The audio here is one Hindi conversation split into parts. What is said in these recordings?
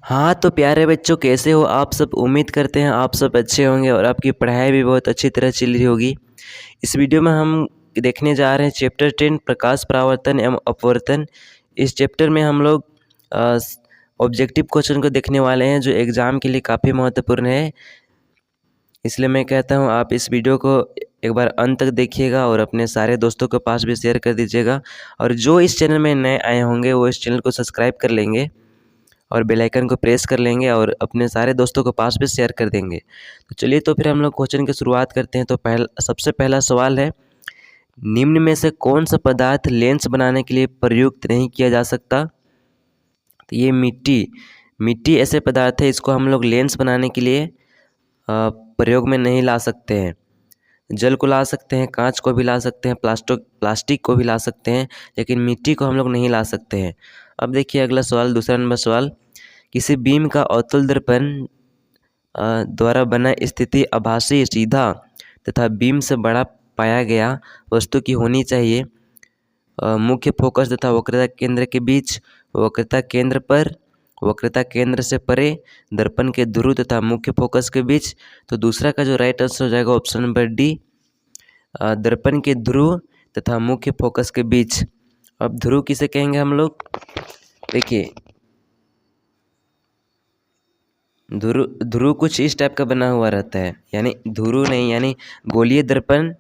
हाँ तो प्यारे बच्चों, कैसे हो आप सब। उम्मीद करते हैं आप सब अच्छे होंगे और आपकी पढ़ाई भी बहुत अच्छी तरह चल रही होगी। इस वीडियो में हम देखने जा रहे हैं चैप्टर 10 प्रकाश परावर्तन एवं अपवर्तन। इस चैप्टर में हम लोग ऑब्जेक्टिव क्वेश्चन को देखने वाले हैं जो एग्ज़ाम के लिए काफ़ी महत्वपूर्ण है। इसलिए मैं कहता हूँ आप इस वीडियो को एक बार अंत तक देखिएगा और अपने सारे दोस्तों के पास भी शेयर कर दीजिएगा। और जो इस चैनल में नए आए होंगे वो इस चैनल को सब्सक्राइब कर लेंगे और बेल आइकन को प्रेस कर लेंगे और अपने सारे दोस्तों के पास भी शेयर कर देंगे। तो चलिए तो फिर हम लोग क्वेश्चन की शुरुआत करते हैं। तो सबसे पहला सवाल है, निम्न में से कौन सा पदार्थ लेंस बनाने के लिए प्रयुक्त नहीं किया जा सकता। तो ये मिट्टी ऐसे पदार्थ है, इसको हम लोग लेंस बनाने के लिए प्रयोग में नहीं ला सकते हैं। जल को ला सकते हैं, कांच को भी ला सकते हैं, प्लास्टिक को भी ला सकते हैं, लेकिन मिट्टी को हम लोग नहीं ला सकते हैं। अब देखिए अगला सवाल, दूसरा नंबर सवाल, किसी बीम का अवतल दर्पण द्वारा बना स्थिति आभासी सीधा तथा बीम से बड़ा पाया गया वस्तु की होनी चाहिए। मुख्य फोकस तथा वक्रता केंद्र के बीच, वक्रता केंद्र पर, वक्रता केंद्र से परे, दर्पण के ध्रुव तथा मुख्य फोकस के बीच। तो दूसरा का जो राइट आंसर हो जाएगा ऑप्शन नंबर डी, दर्पण के ध्रुव तथा मुख्य फोकस के बीच। अब ध्रुव किसे कहेंगे हम लोग, देखिए ध्रुव कुछ इस टाइप का बना हुआ रहता है, यानी ध्रुव नहीं, यानी गोलीय दर्पण।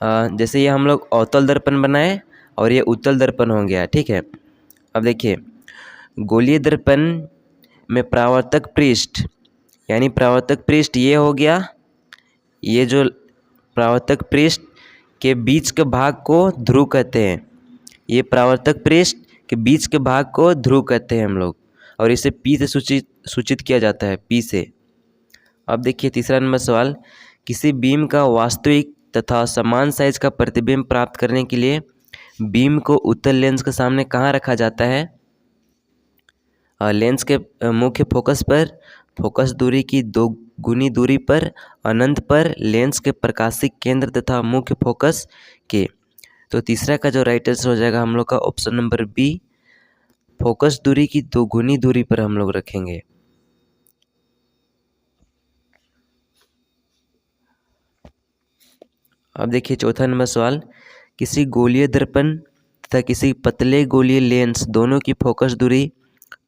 जैसे ये हम लोग अवतल दर्पण बनाए और ये उत्तल दर्पण हो गया, ठीक है। अब देखिए गोलीय दर्पण में परावर्तक पृष्ठ, यानी परावर्तक पृष्ठ ये हो गया, ये जो परावर्तक पृष्ठ के बीच के भाग को ध्रुव कहते हैं। ये परावर्तक पृष्ठ के बीच के भाग को ध्रुव कहते हैं हम लोग, और इसे पी से सूचित किया जाता है, पी से। अब देखिए तीसरा नंबर सवाल, किसी बीम का वास्तविक तथा समान साइज का प्रतिबिंब प्राप्त करने के लिए बीम को उत्तल लेंस के सामने कहाँ रखा जाता है। लेंस के मुख्य फोकस पर, फोकस दूरी की 2 गुनी दूरी पर, अनंत पर, लेंस के प्रकाशिक केंद्र तथा मुख्य फोकस के। तो तीसरा का जो राइट आंसर हो जाएगा हम लोग का ऑप्शन नंबर बी, फोकस दूरी की 2 गुनी दूरी पर हम लोग रखेंगे। अब देखिए चौथा नंबर सवाल, किसी गोलीय दर्पण तथा किसी पतले गोलीय लेंस दोनों की फोकस दूरी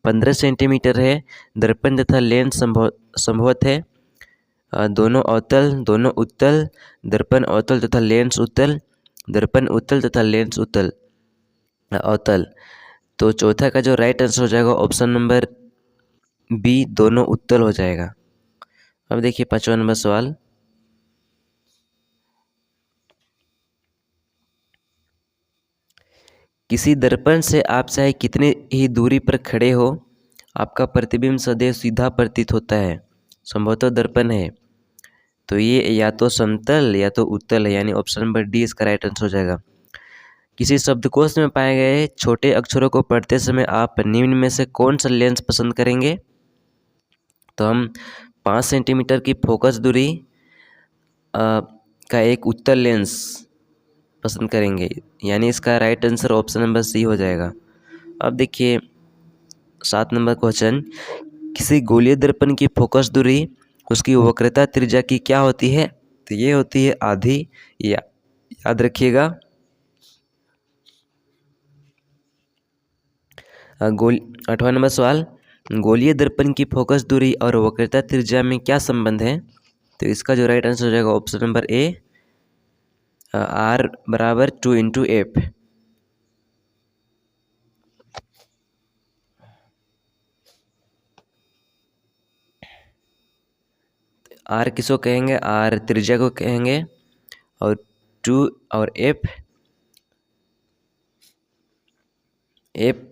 15 सेंटीमीटर है। दर्पण तथा लेंस संभवत है दोनों अवतल, दोनों उत्तल, दर्पण अवतल तथा लेंस उत्तल, दर्पण उत्तल तथा लेंस उत्तल अवतल। तो चौथा का जो राइट आंसर हो जाएगा ऑप्शन नंबर बी, दोनों उत्तल हो जाएगा। अब देखिए पांचवा नंबर सवाल, किसी दर्पण से आप चाहे कितनी ही दूरी पर खड़े हो, आपका प्रतिबिंब सदैव सीधा प्रतीत होता है। संभवतः दर्पण है, तो ये या तो समतल या तो उत्तल है, यानी ऑप्शन नंबर डी इसका राइट आंसर हो जाएगा। किसी शब्दकोश में पाए गए छोटे अक्षरों को पढ़ते समय आप निम्न में से कौन सा लेंस पसंद करेंगे। तो हम 5 सेंटीमीटर की फोकस दूरी का एक उत्तल लेंस पसंद करेंगे, यानी इसका right answer option number C हो जाएगा। अब देखिए 7 नंबर क्वेश्चन, किसी गोलीय दर्पण की फोकस दूरी उसकी वक्रता त्रिज्या की क्या होती है। तो ये होती है आधी, याद रखिएगा। 8वां नंबर सवाल, गोलीय दर्पण की फोकस दूरी और वक्रता त्रिज्या में क्या संबंध है। तो इसका जो राइट आंसर हो जाएगा ऑप्शन नंबर ए, आर बराबर 2 × एफ। आर किसको कहेंगे, आर त्रिज्या को कहेंगे, और 2 और एफ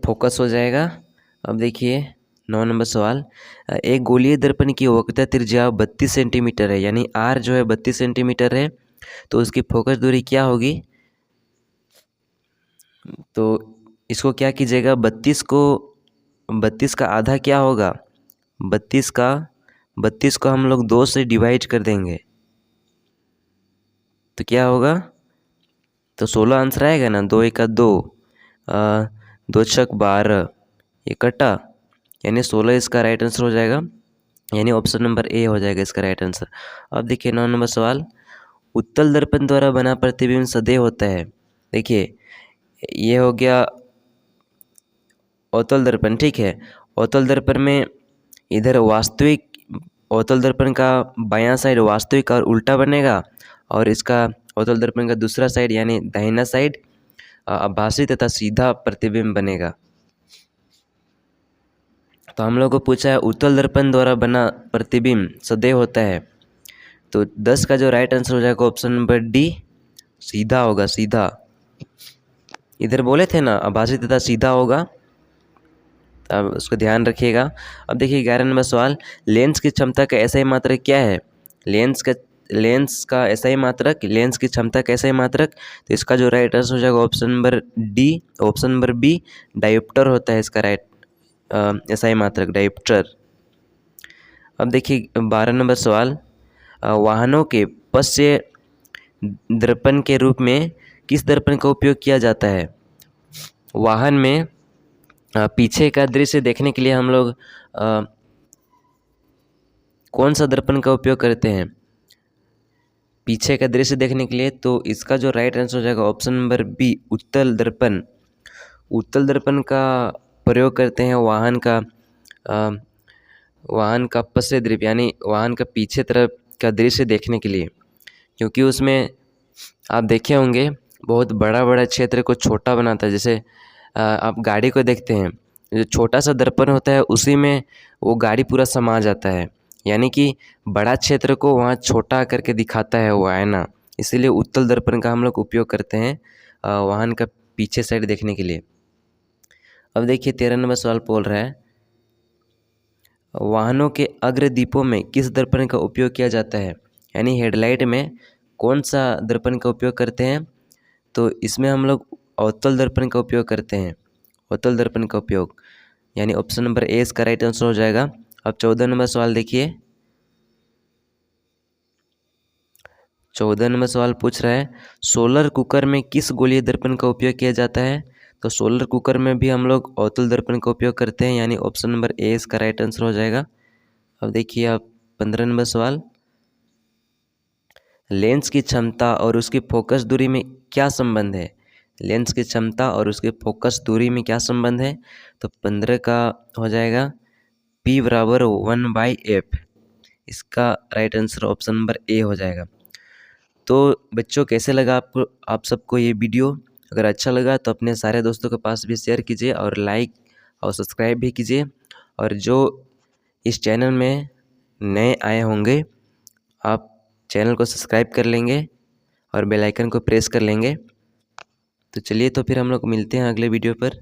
फोकस हो जाएगा। अब देखिए 9 नंबर सवाल, एक गोलीय दर्पण की वक्रता त्रिज्या 32 सेंटीमीटर है, यानी आर जो है 32 सेंटीमीटर है, तो उसकी फोकस दूरी क्या होगी। तो इसको क्या कीजिएगा, 32 का आधा क्या होगा, 32 को हम लोग 2 से डिवाइड कर देंगे, तो क्या होगा, तो 16 आंसर आएगा ना। 2 × 2, 2 × 6 = 12, ये कटा, यानी 16 इसका राइट आंसर हो जाएगा, यानी ऑप्शन नंबर ए हो जाएगा इसका राइट आंसर। अब देखिए 9 नंबर सवाल, उत्तल दर्पण द्वारा बना प्रतिबिंब सदैव होता है। देखिए ये हो गया अवतल दर्पण, ठीक है। अवतल दर्पण में इधर वास्तविक, अवतल दर्पण का बायां साइड वास्तविक और उल्टा बनेगा, और इसका अवतल दर्पण का दूसरा साइड यानी दाहिना साइड आभासी तथा सीधा प्रतिबिंब बनेगा। तो हम लोग को पूछा है उत्तल दर्पण द्वारा बना प्रतिबिंब सदैव होता है, तो 10 का जो राइट आंसर हो जाएगा ऑप्शन नंबर डी, सीधा होगा, सीधा। इधर बोले थे ना आभासी तथा सीधा होगा, अब उसको ध्यान रखिएगा। अब देखिए 11 नंबर सवाल, लेंस की क्षमता का एसआई मात्रक क्या है। लेंस का एसआई मात्रक, लेंस की क्षमता का एसआई मात्रक, तो इसका जो राइट आंसर हो जाएगा option number D, option number B, dioptre होता है इसका राइट एसआई मात्रक, डायोप्टर। अब देखिए 12 नंबर सवाल, वाहनों के पश्य दर्पण के रूप में किस दर्पण का उपयोग किया जाता है। वाहन में पीछे का दृश्य देखने के लिए हम लोग कौन सा दर्पण का उपयोग करते हैं पीछे का दृश्य देखने के लिए, तो इसका जो राइट आंसर हो जाएगा ऑप्शन नंबर बी, उत्तल दर्पण। उत्तल दर्पण का प्रयोग करते हैं वाहन का पश्य दृश्य यानी वाहन का पीछे तरफ का दृश्य देखने के लिए, क्योंकि उसमें आप देखे होंगे बहुत बड़ा बड़ा क्षेत्र को छोटा बनाता है। जैसे आप गाड़ी को देखते हैं, जो छोटा सा दर्पण होता है उसी में वो गाड़ी पूरा समा जाता है, यानी कि बड़ा क्षेत्र को वहाँ छोटा करके दिखाता है वो आईना। इसीलिए उत्तल दर्पण का हम लोग उपयोग करते हैं वाहन का पीछे साइड देखने के लिए। अब देखिए 13 नंबर सवाल बोल रहा है, वाहनों के अग्र दीपों में किस दर्पण का उपयोग किया जाता है, यानी हेडलाइट में कौन सा दर्पण का उपयोग करते हैं, तो इसमें हम लोग अवतल दर्पण का उपयोग करते हैं, अवतल दर्पण का उपयोग, यानी ऑप्शन नंबर ए इसका राइट आंसर हो जाएगा। अब 14 नंबर सवाल देखिए, 14 नंबर सवाल पूछ रहा है, सोलर कुकर में किस गोलीय दर्पण का उपयोग किया जाता है, तो सोलर कुकर में भी हम लोग अवतल दर्पण का उपयोग करते हैं, यानी ऑप्शन नंबर ए इसका राइट आंसर हो जाएगा। अब देखिए आप 15 नंबर सवाल, लेंस की क्षमता और उसकी फोकस दूरी में क्या संबंध है। लेंस की क्षमता और उसके फोकस दूरी में क्या संबंध है, तो 15 का हो जाएगा P बराबर 1/f, इसका right answer option number A हो जाएगा। तो बच्चों कैसे लगा आपको, आप सबको ये वीडियो, अगर अच्छा लगा तो अपने सारे दोस्तों के पास भी शेयर कीजिए और लाइक और सब्सक्राइब भी कीजिए, और जो इस चैनल में नए आए होंगे आप चैनल को सब्सक्राइब कर लेंगे और बेल आइकन को प्रेस कर लेंगे। तो चलिए, तो फिर हम लोग मिलते हैं अगले वीडियो पर।